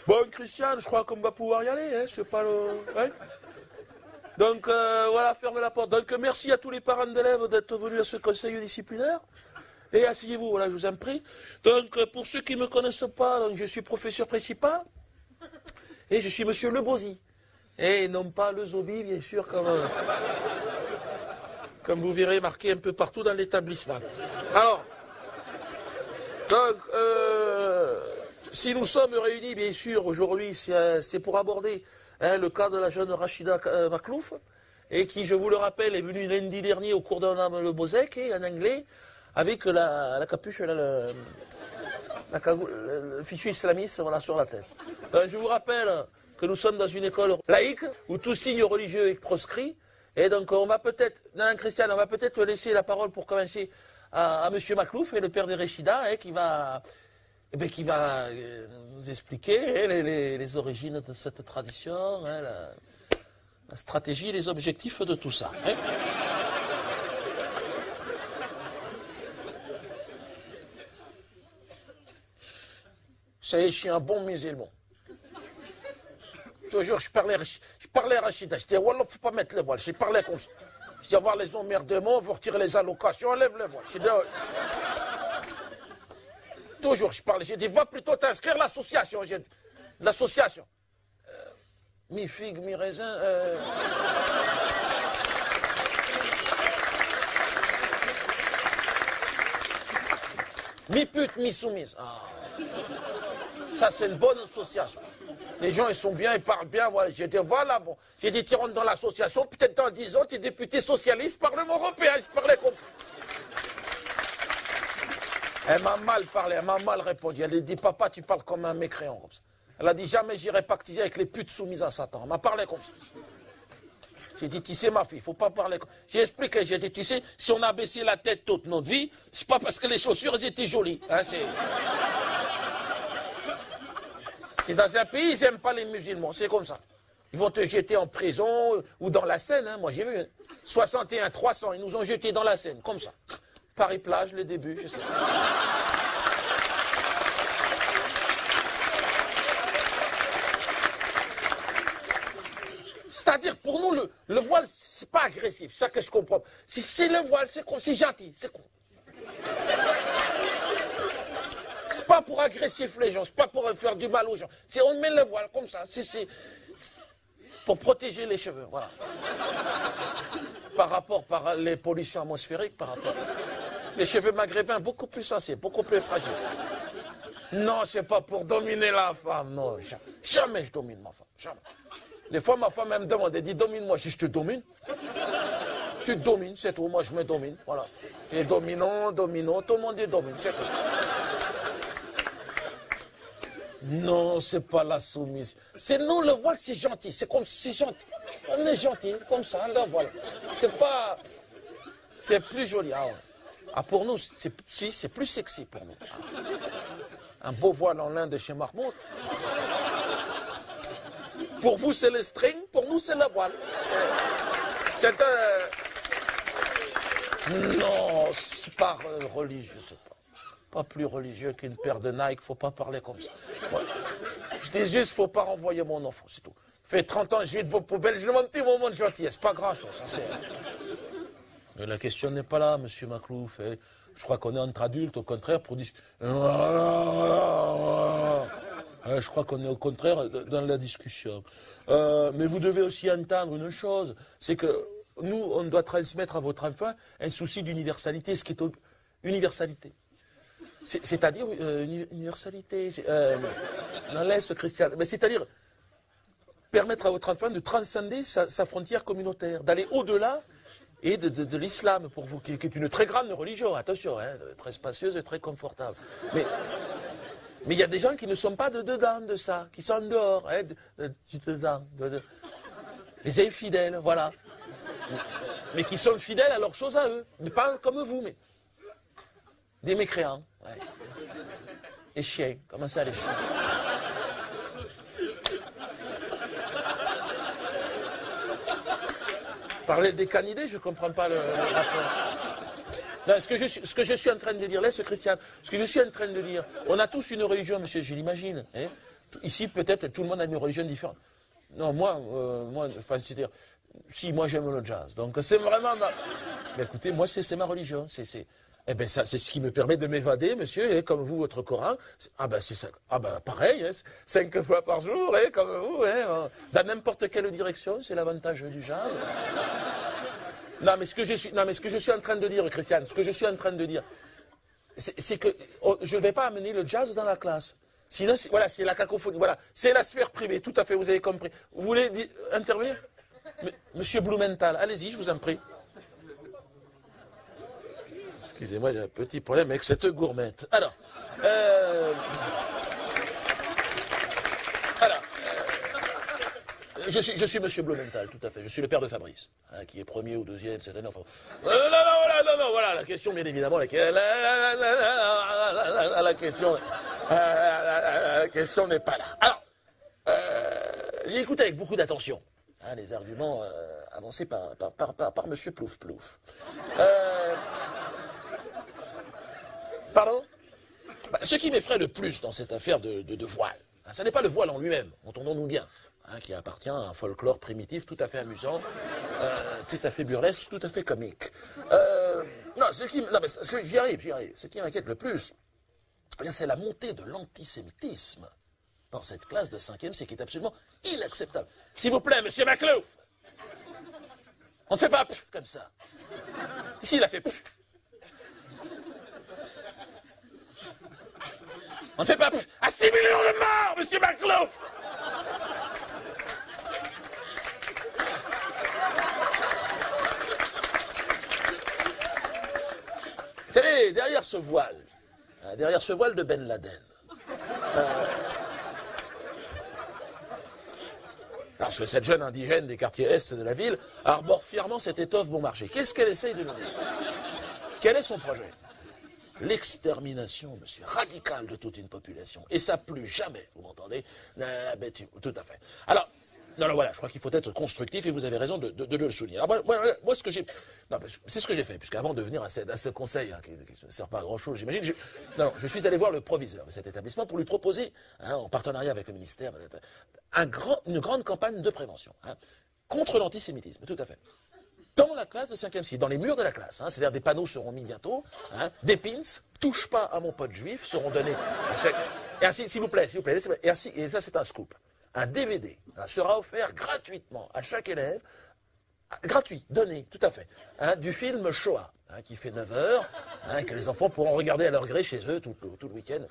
Bon, Christian, je crois qu'on va pouvoir y aller, hein, c'est pas le... Hein. Donc, voilà, ferme la porte. Donc, merci à tous les parents d'élèves d'être venus à ce conseil disciplinaire. Et asseyez-vous, voilà, je vous en prie. Donc, pour ceux qui ne me connaissent pas, donc, je suis professeur principal. Et je suis monsieur Le Bosy. Et non pas le Zobi, bien sûr, comme vous verrez marqué un peu partout dans l'établissement. Alors, donc, si nous sommes réunis, bien sûr, aujourd'hui, c'est pour aborder le cas de la jeune Rachida Maklouf, et qui, je vous le rappelle, est venue lundi dernier au cours d'un âme le Bozek, et en anglais, avec la capuche, le fichu islamiste, voilà, sur la tête. Je vous rappelle que nous sommes dans une école laïque, où tout signe religieux est proscrit, et donc on va peut-être, non, Christian, on va peut-être laisser la parole pour commencer à M. Maklouf, et le père de Rachida, hein, qui va nous expliquer les origines de cette tradition, hein, la stratégie et les objectifs de tout ça. Hein. Ça y est, je suis un bon musulman. Toujours, je parlais à Rachida, je disais, Wallah, faut pas mettre le voile. J'ai parlé comme ça. Je dis, avoir les emmerdements, vous retirez les allocations, enlève le voile. Je dis, toujours, je parlais, j'ai dit, va plutôt t'inscrire à l'association. L'association. Mi figue, mi raisin. Mi pute, mi soumise. Ah. Ça, c'est une bonne association. Les gens, ils sont bien, ils parlent bien. Voilà. J'ai dit, voilà, bon. J'ai dit, tu rentres dans l'association, peut-être dans 10 ans, tu es député socialiste, Parlement européen. Je parlais comme ça. Elle m'a mal parlé, elle m'a mal répondu. Elle a dit, papa, tu parles comme un mécréant, comme ça. Elle a dit, jamais j'irai pactiser avec les putes soumises à Satan. Elle m'a parlé comme ça. J'ai dit, tu sais, ma fille, il ne faut pas parler comme ça. J'ai expliqué, j'ai dit, tu sais, si on a baissé la tête toute notre vie, c'est pas parce que les chaussures, elles étaient jolies. Hein, c'est dans un pays, ils n'aiment pas les musulmans, c'est comme ça. Ils vont te jeter en prison ou dans la Seine, hein. Moi j'ai vu, 61, 300, ils nous ont jetés dans la Seine, comme ça. Paris-Plage, le début, je sais. C'est-à-dire, pour nous, le voile, c'est pas agressif, c'est ça que je comprends. C'est le voile, c'est gentil, c'est con. C'est pas pour agressif les gens, c'est pas pour faire du mal aux gens. C'est on met le voile comme ça, c'est pour protéger les cheveux, voilà. Par les pollutions atmosphériques, par rapport. Les cheveux maghrébins, beaucoup plus sensibles, beaucoup plus fragiles. Non, c'est pas pour dominer la femme, non. Jamais je domine ma femme, jamais. Des fois, ma femme elle me demande, elle dit, domine-moi, si je te domine. Tu te domines, c'est tout, moi je me domine, voilà. Et dominant, tout le monde est domine, c'est tout. Non, c'est pas la soumise. C'est nous, le voile, c'est gentil. C'est comme si c'est gentil. On est gentil, comme ça, le voile. C'est pas... C'est plus joli. Ah, ouais. Ah pour nous, c'est plus sexy pour nous. Ah. Un beau voile en lin de chez Mahmoud. Pour vous, c'est le string. Pour nous, c'est le voile. C'est Non, c'est pas religieux, c'est pas. Pas plus religieux qu'une paire de Nike, faut pas parler comme ça. Ouais. Je dis juste, faut pas renvoyer mon enfant, c'est tout. Fait 30 ans, je vis de vos poubelles, je demande un petit moment de gentillesse, pas grand-chose. La question n'est pas là, monsieur Maklouf. Je crois qu'on est entre adultes, au contraire, pour dire... Je crois qu'on est au contraire dans la discussion. Mais vous devez aussi entendre une chose, c'est que nous, on doit transmettre à votre enfant un souci d'universalité, ce qui est universalité. C'est-à-dire universalité, non, laisse Christian, mais c'est-à-dire permettre à votre enfant de transcender sa frontière communautaire, d'aller au-delà et de l'islam, pour vous, qui est une très grande religion, attention, hein, très spacieuse et très confortable. Mais il y a des gens qui ne sont pas dedans de ça, qui sont en dehors, hein, dedans, les infidèles, voilà. Mais qui sont fidèles à leurs choses à eux, mais pas comme vous, mais des mécréants. Ouais. Les chiens, comment ça les chiens? Parler des canidés, je ne comprends pas le rapport. Non, ce que je suis en train de dire, laisse Christian, ce que je suis en train de dire, on a tous une religion, monsieur, je l'imagine. Hein, Ici, peut-être, tout le monde a une religion différente. Non, enfin, c'est-à-dire, si, moi j'aime le jazz. Donc c'est vraiment Mais écoutez, moi c'est ma religion. Eh ben ça, c'est ce qui me permet de m'évader, monsieur, et comme vous, votre Coran. Ah ben c'est ça. Ah ben pareil, hein, 5 fois par jour, hein, comme vous, hein, dans n'importe quelle direction, c'est l'avantage du jazz. Non, mais ce que je suis en train de dire, Christiane, ce que je suis en train de dire, c'est que je ne vais pas amener le jazz dans la classe. Sinon, voilà, c'est la cacophonie. Voilà, c'est la sphère privée. Tout à fait, vous avez compris. Vous voulez intervenir, Monsieur Blumenthal, allez-y, je vous en prie. Excusez-moi, j'ai un petit problème avec cette gourmette. Alors, je suis Monsieur Blumenthal, tout à fait. Je suis le père de Fabrice, hein, qui est premier ou deuxième cette année. Enfin, non, voilà, la question, bien évidemment, la question n'est pas là. Alors, j'ai écouté avec beaucoup d'attention les arguments avancés par Monsieur Plouf Plouf. Pardon? Ce qui m'effraie le plus dans cette affaire de voile, hein, ce n'est pas le voile en lui-même, entendons-nous bien, hein, qui appartient à un folklore primitif tout à fait amusant, tout à fait burlesque, tout à fait comique. J'y arrive. Ce qui m'inquiète le plus, c'est la montée de l'antisémitisme dans cette classe de 5e, c'est qui est absolument inacceptable. S'il vous plaît, monsieur Maclouf, on ne fait pas comme ça. Ici, il a fait On ne fait pas à 6 millions de morts, monsieur Maclouf. Vous savez, derrière ce voile de Ben Laden, parce que cette jeune indigène des quartiers est de la ville arbore fièrement cette étoffe bon marché. Qu'est-ce qu'elle essaye de nous dire? Quel est son projet? L'extermination, monsieur, radicale de toute une population. Et ça, plus jamais, vous m'entendez? Tout à fait. Alors, voilà, je crois qu'il faut être constructif et vous avez raison de le souligner. Alors, moi ce que j'ai... c'est ce que j'ai fait, puisqu'avant de venir à ce conseil, hein, qui ne sert pas à grand-chose, j'imagine, je suis allé voir le proviseur de cet établissement pour lui proposer, hein, en partenariat avec le ministère, une grande campagne de prévention, hein, contre l'antisémitisme, tout à fait. Dans la classe de 5e cycle, dans les murs de la classe, hein, c'est-à-dire des panneaux seront mis bientôt, hein, des pins, touche pas à mon pote juif, seront donnés à chaque... Et ainsi, s'il vous plaît, et ça c'est un scoop, un DVD sera offert gratuitement à chaque élève, gratuit, donné, tout à fait, hein, du film Shoah, hein, qui fait 9 heures, hein, que les enfants pourront regarder à leur gré chez eux tout le week-end.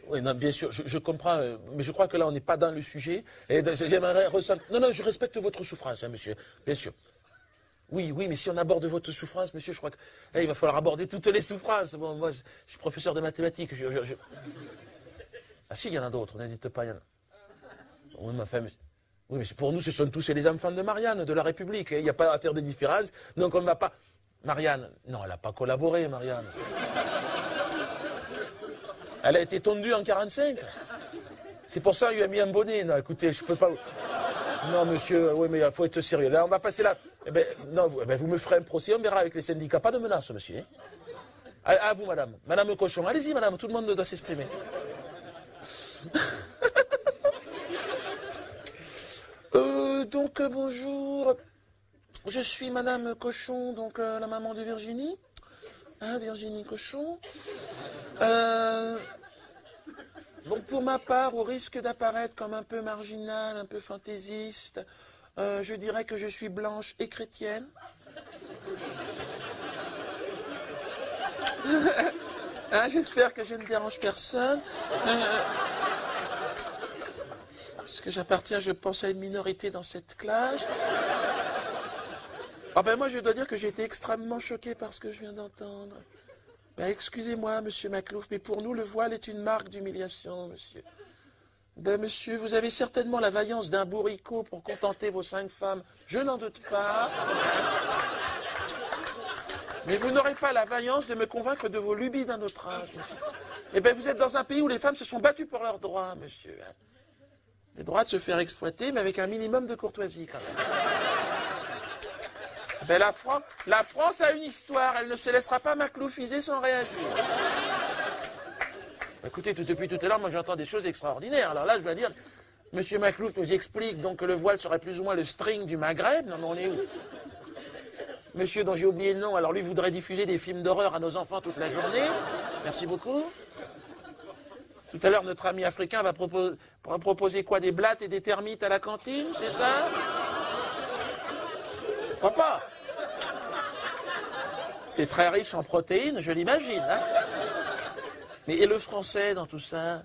Oui, non, bien sûr, je comprends, mais je crois que là, on n'est pas dans le sujet. Et j'aimerais ressentir... Non, je respecte votre souffrance, hein, monsieur, bien sûr. Oui, mais si on aborde votre souffrance, monsieur, je crois qu'il va falloir aborder toutes les souffrances. Bon, moi, je suis professeur de mathématiques. Ah si, il y en a d'autres, n'hésite pas. Oui, mais pour nous, ce sont tous les enfants de Marianne, de la République. Il n'y a pas à faire de différence. Donc, on ne va pas... Marianne, non, elle n'a pas collaboré, Marianne. Elle a été tondue en 45. C'est pour ça qu'il lui a mis un bonnet. Non, écoutez, je peux pas... Non, monsieur, oui, mais il faut être sérieux. Là, on va passer là. Vous me ferez un procès, on verra avec les syndicats. Pas de menace, monsieur. Hein. À vous, madame. Madame Cochon. Allez-y, madame, tout le monde doit s'exprimer. Bonjour. Je suis madame Cochon, donc la maman de Virginie. Hein, Virginie Cochon. Pour ma part, au risque d'apparaître comme un peu marginal, un peu fantaisiste, je dirais que je suis blanche et chrétienne. Hein, j'espère que je ne dérange personne. Parce que j'appartiens, je pense, à une minorité dans cette classe. Moi, je dois dire que j'ai été extrêmement choqué par ce que je viens d'entendre. Excusez-moi, monsieur Maclouf, mais pour nous, le voile est une marque d'humiliation, monsieur. Monsieur, vous avez certainement la vaillance d'un bourricot pour contenter vos 5 femmes. Je n'en doute pas. Mais vous n'aurez pas la vaillance de me convaincre de vos lubies d'un autre âge, monsieur. Vous êtes dans un pays où les femmes se sont battues pour leurs droits, monsieur. Les droits de se faire exploiter, mais avec un minimum de courtoisie, quand même. La France a une histoire, elle ne se laissera pas macloufiser sans réagir. Écoutez, depuis tout à l'heure, moi j'entends des choses extraordinaires. Alors là, je dois dire, Monsieur Maclouf nous explique donc que le voile serait plus ou moins le string du Maghreb. Non, mais on est où? Monsieur dont j'ai oublié le nom, alors lui voudrait diffuser des films d'horreur à nos enfants toute la journée. Merci beaucoup. Tout à l'heure, notre ami africain va proposer quoi? Des blattes et des termites à la cantine, c'est ça? Pourquoi pas? C'est très riche en protéines, je l'imagine. Hein, mais et le français dans tout ça?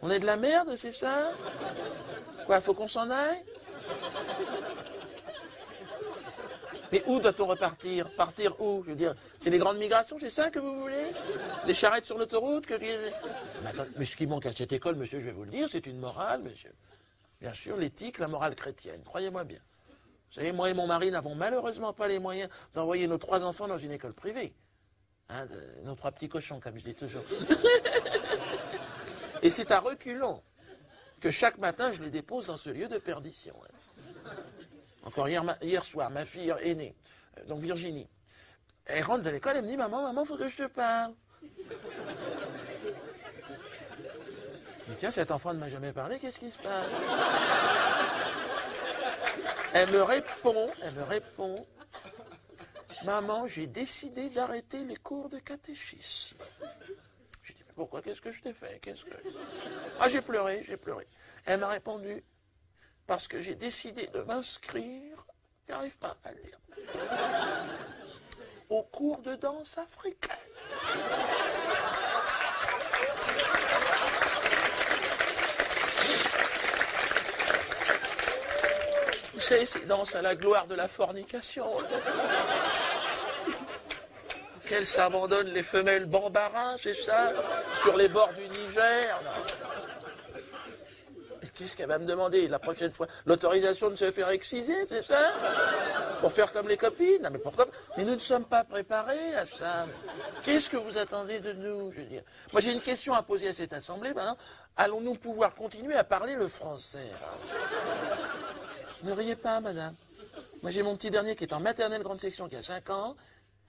On est de la merde, c'est ça? Quoi, faut qu'on s'en aille? Mais où doit-on repartir? Partir où? Je veux dire, c'est les grandes migrations, c'est ça que vous voulez? Les charrettes sur l'autoroute mais ce qui manque à cette école, monsieur, je vais vous le dire, c'est une morale, monsieur. Bien sûr, l'éthique, la morale chrétienne, croyez-moi bien. Vous savez, moi et mon mari n'avons malheureusement pas les moyens d'envoyer nos 3 enfants dans une école privée. Hein, nos 3 petits cochons, comme je dis toujours. Et c'est à reculons que chaque matin, je les dépose dans ce lieu de perdition. Hein. Encore hier soir, ma fille aînée, donc Virginie, elle rentre de l'école, elle me dit « Maman, faut que je te parle. » Je dis « Tiens, cet enfant ne m'a jamais parlé, qu'est-ce qui se passe ?» Elle me répond « Maman, j'ai décidé d'arrêter les cours de catéchisme. » Je dis « Pourquoi? Qu'est-ce que je t'ai fait? Ah, j'ai pleuré. Elle m'a répondu « Parce que j'ai décidé de m'inscrire, j'arrive pas à le dire, au cours de danse africaine. » Vous savez, ces danses à la gloire de la fornication. Qu'elles s'abandonnent les femelles bambara, c'est ça? Sur les bords du Niger. Qu'est-ce qu'elle va me demander la prochaine fois? L'autorisation de se faire exciser, c'est ça? Pour faire comme les copines? Non, mais pourquoi? Mais nous ne sommes pas préparés à ça. Qu'est-ce que vous attendez de nous? Je veux dire. Moi, j'ai une question à poser à cette assemblée. Maintenant, allons-nous pouvoir continuer à parler le français? Ne riez pas, madame. Moi, j'ai mon petit dernier qui est en maternelle grande section, qui a 5 ans.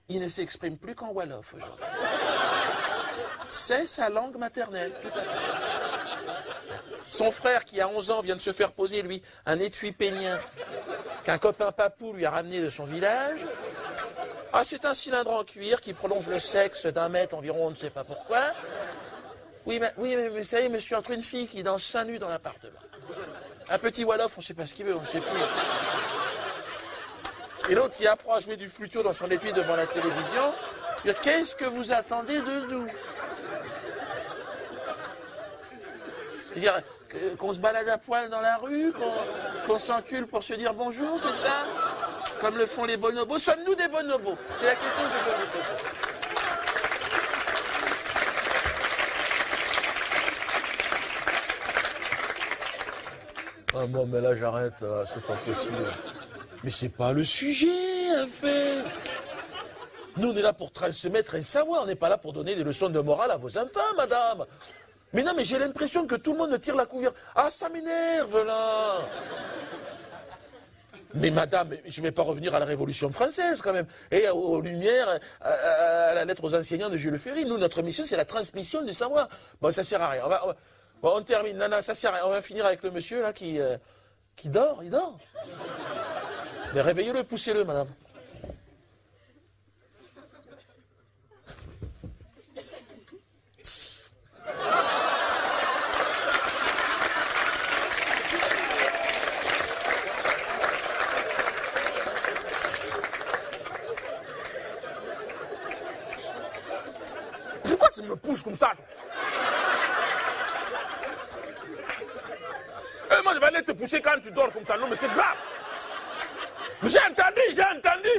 Il ne s'exprime plus qu'en Wolof aujourd'hui. C'est sa langue maternelle, tout à fait. Son frère, qui a 11 ans, vient de se faire poser, lui, un étui pénien qu'un copain papou lui a ramené de son village. Ah, c'est un cylindre en cuir qui prolonge le sexe d'1 mètre environ, on ne sait pas pourquoi. Oui, mais vous savez, monsieur, entre une fille qui danse seins nus dans l'appartement, un petit Wolof, on ne sait pas ce qu'il veut, on ne sait plus. Et l'autre qui apprend à jouer du flutio dans son étui devant la télévision, qu'est-ce que vous attendez de nous? Dire qu'on se balade à poil dans la rue, qu'on s'encule pour se dire bonjour, c'est ça? Comme le font les bonobos. Sommes-nous des bonobos? C'est la question que je veux vous poser. Ah bon, mais là j'arrête, c'est pas possible. Mais c'est pas le sujet, en fait. Nous, on est là pour transmettre un savoir, on n'est pas là pour donner des leçons de morale à vos enfants, madame. Mais non, mais j'ai l'impression que tout le monde tire la couverture. Ah, ça m'énerve, là. Mais madame, je ne vais pas revenir à la Révolution française, quand même. Et aux Lumières, à la lettre aux enseignants de Jules Ferry. Nous, notre mission, c'est la transmission du savoir. Bon, ça sert à rien. Bon, on termine. Non, ça sert à rien. On va finir avec le monsieur, là, qui dort. Il dort. Mais réveillez-le, poussez-le, madame. Pourquoi tu me pousses comme ça? Moi, je vais aller te pousser quand tu dors comme ça. Non, mais c'est grave. Mais j'ai entendu.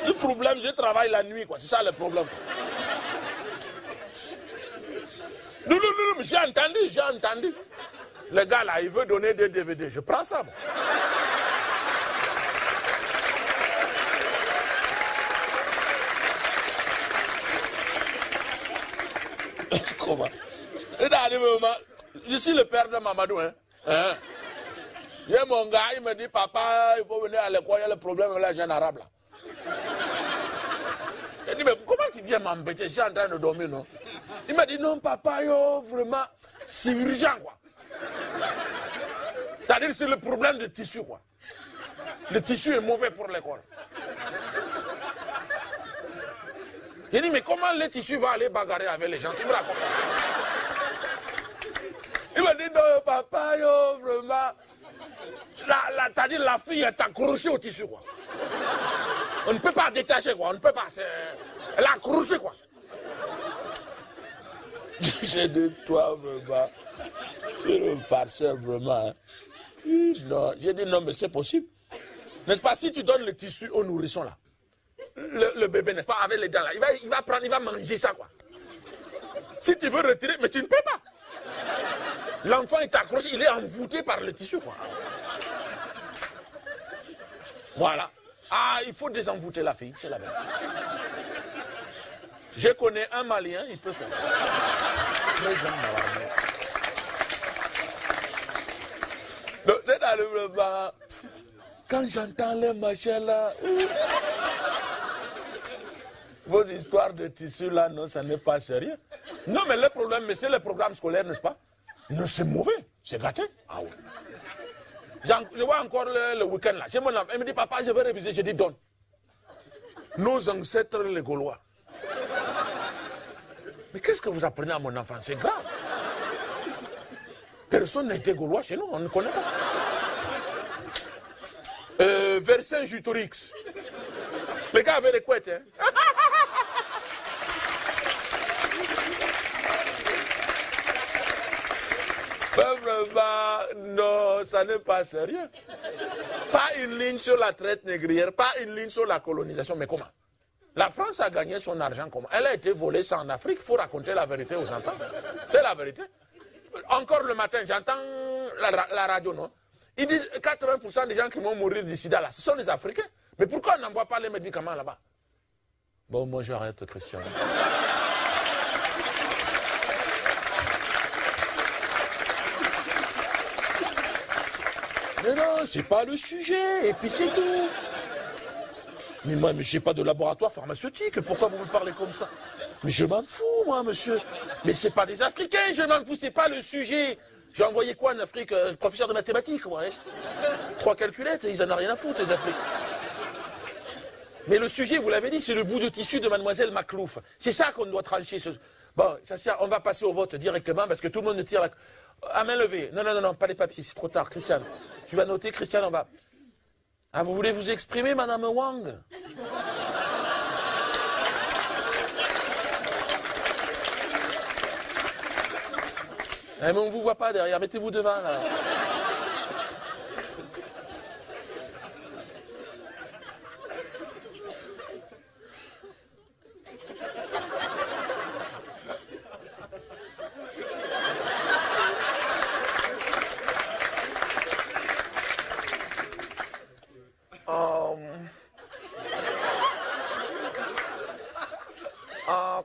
Le problème, je travaille la nuit, quoi. C'est ça le problème. Non, mais j'ai entendu. Le gars, là, il veut donner des DVD. Je prends ça, moi. Comment? Et dans le moment, je suis le père de Mamadou, hein. Il y a mon gars, il me dit, papa, il faut venir à l'école, il y a le problème avec la jeune arabe, là. dit, mais comment tu viens m'embêter? Je suis en train de dormir, non? Il m'a dit, non, papa, yo, vraiment, c'est urgent, quoi. C'est-à-dire que c'est le problème de tissu, quoi. Le tissu est mauvais pour l'école. J'ai dit, mais comment le tissu va aller bagarrer avec les gens? Tu me racontes? Il m'a dit, non, papa, yo, vraiment. C'est-à-dire la fille est accrochée au tissu, quoi. On ne peut pas détacher, quoi. On ne peut pas. Elle est accrochée, quoi. J'ai dit, toi, vraiment. Tu es le farceur, vraiment. Hein. Non. J'ai dit, non, mais c'est possible. N'est-ce pas, si tu donnes le tissu au nourrisson, là, le bébé, n'est-ce pas, avec les dents, là, il va prendre, il va manger ça, quoi. Si tu veux retirer, mais tu ne peux pas. L'enfant est accroché, il est envoûté par le tissu, quoi. Voilà. Ah, il faut désenvoûter la fille, c'est la même. Je connais un Malien, il peut faire ça. Mais j'aime malade. Donc, c'est dans le bas. Quand j'entends les machins là, vos histoires de tissu là, non, ça n'est pas sérieux. Non, mais le problème, mais c'est le programme scolaire, n'est-ce pas? Non, c'est mauvais, c'est gâté. Ah oui. Je vois encore le week-end là. Chez mon enfant, il me dit, papa, je vais réviser. Je dis, donne. Nos ancêtres, les Gaulois. Mais qu'est-ce que vous apprenez à mon enfant? C'est grave. Personne n'a été Gaulois chez nous, on ne connaît pas. Vercingétorix. Les gars avaient des couettes, hein. Non, ça n'est pas sérieux. Pas une ligne sur la traite négrière, pas une ligne sur la colonisation, mais comment? La France a gagné son argent comment? Elle a été volée ça en Afrique, il faut raconter la vérité aux enfants. C'est la vérité. Encore le matin, j'entends la radio, non? Ils disent 80% des gens qui vont mourir du sida là, ce sont les Africains. Mais pourquoi on n'envoie pas les médicaments là-bas? Bon, moi j'arrête, Christian. Mais non, c'est pas le sujet, et puis c'est tout. Mais moi, je n'ai pas de laboratoire pharmaceutique, pourquoi vous me parlez comme ça? Mais je m'en fous, moi, monsieur. Mais c'est pas des Africains, je m'en fous, c'est pas le sujet. J'ai envoyé quoi en Afrique? Professeur de mathématiques, ouais. 3 calculettes, ils en ont rien à foutre, les Africains. Mais le sujet, vous l'avez dit, c'est le bout de tissu de mademoiselle Maclouf. C'est ça qu'on doit trancher. Bon, ça, on va passer au vote directement, parce que tout le monde ne tire la... À main levée. Non, non, non, non, pas les papiers, c'est trop tard. Christiane, tu vas noter, Christiane, on va... Ah, vous voulez vous exprimer, madame Wang? Eh, mais on ne vous voit pas derrière, mettez-vous devant, là.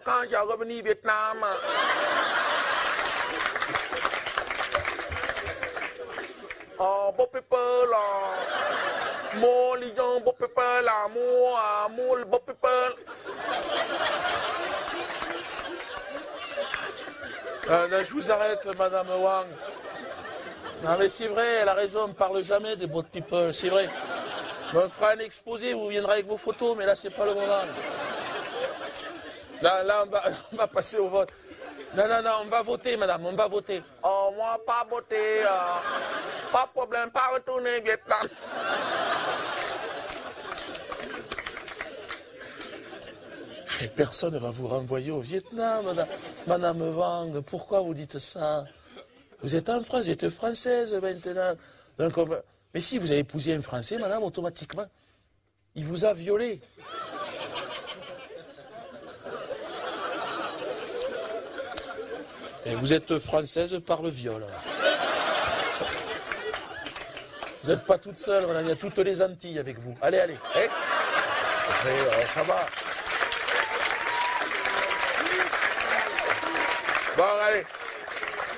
Quand j'ai revenu au Vietnam, beau people, mon lion, beau people, moi, beau people. Je vous arrête, madame Wang. Non, mais c'est vrai, elle a raison, on ne parle jamais des beau people, c'est vrai. On fera un exposé, vous viendrez avec vos photos, mais là, c'est pas le moment. Là, on va passer au vote. Non, non, non, on va voter, madame, on va voter. Oh, moi, pas voter. Pas de problème, pas retourner au Vietnam. Et personne ne va vous renvoyer au Vietnam, madame Wang. Pourquoi vous dites ça? Vous êtes en France, vous êtes française maintenant. Donc, mais si vous avez épousé un Français, madame, automatiquement, il vous a violé. Et vous êtes française par le viol. Vous n'êtes pas toute seule, madame, il y a toutes les Antilles avec vous. Allez, allez. Eh après, ça va. Bon, allez.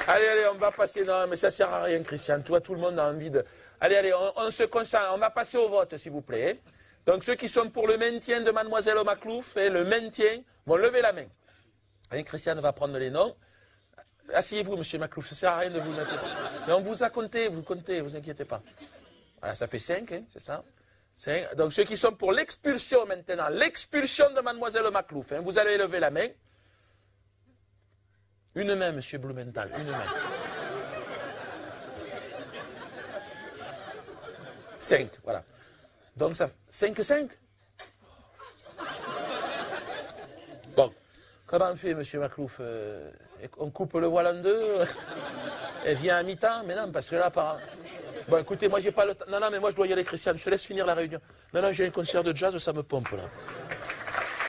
Allez, allez, on va passer. Non, mais ça ne sert à rien, Christian. Toi, tout le monde a envie de... Allez, allez, on se concentre. On va passer au vote, s'il vous plaît. Donc ceux qui sont pour le maintien de Mademoiselle Maclouf et le maintien vont lever la main. Et Christiane va prendre les noms. Asseyez-vous, monsieur Maclouf, ça ne sert à rien de vous mettre. Mais on vous a compté, vous comptez, vous inquiétez pas. Voilà, ça fait 5, hein, c'est ça. 5. Donc ceux qui sont pour l'expulsion maintenant, l'expulsion de Mademoiselle Maclouf, hein, vous allez lever la main. Une main, monsieur Blumenthal, une main. 5, voilà. Donc ça, 5. Bon, comment on fait, monsieur Maclouf? On coupe le voile en deux? Elle vient à mi-temps? Mais non, parce que là, par... Bon, écoutez, moi, j'ai pas le temps. Non, mais moi, je dois y aller, Christiane. Je te laisse finir la réunion. Non, j'ai un concert de jazz, ça me pompe, là.